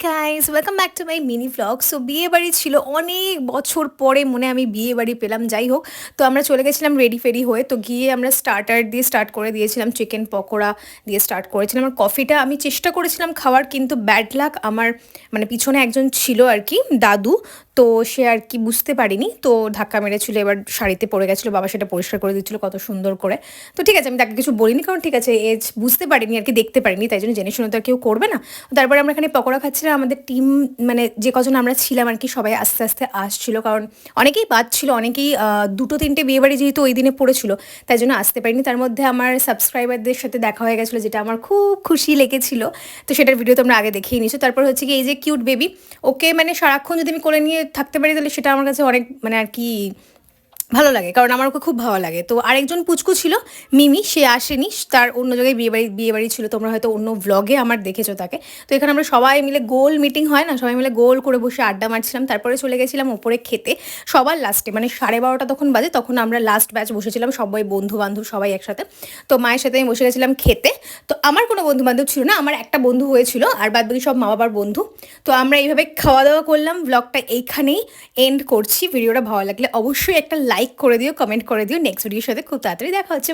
Guys, welcome back to my mini vlog. So বিয়ে বাড়ি ছিল অনেক বছর পরে, মনে আমি বিয়ে বাড়ি পেলাম। যাই হোক, তো আমরা চলে গেছিলাম রেডি ফেডি হয়ে। তো গিয়ে আমরা স্টার্টার দিয়ে স্টার্ট করে দিয়েছিলাম, চিকেন পকোড়া দিয়ে স্টার্ট করেছিলাম। আর কফিটা আমি চেষ্টা করেছিলাম খাওয়ার, কিন্তু ব্যাড লাক, আমার মানে পিছনে একজন ছিল আর কি, দাদু। তো সে আর কি বুঝতে পারিনি, তো ধাক্কা মেরেছিল, এবার শাড়িতে পড়ে গেছিলো। বাবা সেটা পরিষ্কার করে দিচ্ছিলো কত সুন্দর করে। তো ঠিক আছে, আমি তাকে কিছু বলিনি, কারণ ঠিক আছে এজ বুঝতে পারিনি আর কি, দেখতে পারিনি, তাই জন্য জেনে শুনে তো আর কেউ করবে না। তারপরে আমরা এখানে পকোড়া খাচ্ছিলাম। আমাদের টিম মানে যে কজন আমরা ছিলাম আর কি, সবাই আস্তে আস্তে আসছিল, কারণ অনেকেই পাচ্ছিল, অনেকেই দুটো তিনটে বিয়েবাড়ি যেহেতু ওই দিনে পড়েছিল, তাই জন্য আসতে পারিনি। তার মধ্যে আমার সাবস্ক্রাইবারদের সাথে দেখা হয়ে গেছিলো, যেটা আমার খুব খুশি লেগেছিল। তো সেটার ভিডিও তোমরা আগে দেখেই নিছো। তারপর হচ্ছে কি, এই যে কিউট বেবি, ওকে মানে সারাক্ষণ যদি আমি কোলে নিয়ে থাকতে পারি, তাহলে সেটা আমার কাছে অনেক মানে আর কি ভালো লাগে, কারণ আমার ওকে খুব ভালো লাগে। তো আরেকজন পুচকু ছিল, মিমি, সে আসেনি, তার অন্য জায়গায় বিয়ে বাড়ি ছিল। তোমরা হয়তো অন্য ভ্লগে আমার দেখেছো তাকে। তো এখানে আমরা সবাই মিলে গোল মিটিং হয় না, সবাই মিলে গোল করে বসে আড্ডা মারছিলাম। তারপরে চলে গেছিলাম ওপরে খেতে, সবার লাস্টে, মানে 12:30 তখন বাজে, তখন আমরা লাস্ট ব্যাচ বসেছিলাম, সবাই বন্ধু বান্ধব সবাই একসাথে। তো মায়ের সাথে আমি বসে গেছিলাম খেতে। তো আমার কোনো বন্ধু বান্ধব ছিল না, আমার একটা বন্ধু হয়েছিল, আর বাদ বাকি সব মা বাবার বন্ধু। তো আমরা এইভাবে খাওয়া দাওয়া করলাম। ব্লগটা এইখানেই এন্ড করছি। ভিডিওটা ভালো লাগলে অবশ্যই একটা লাইক করে দিও, কমেন্ট করে দিও। নেক্সট ভিডিওর সাথে খুব তাড়াতাড়ি দেখা হচ্ছে।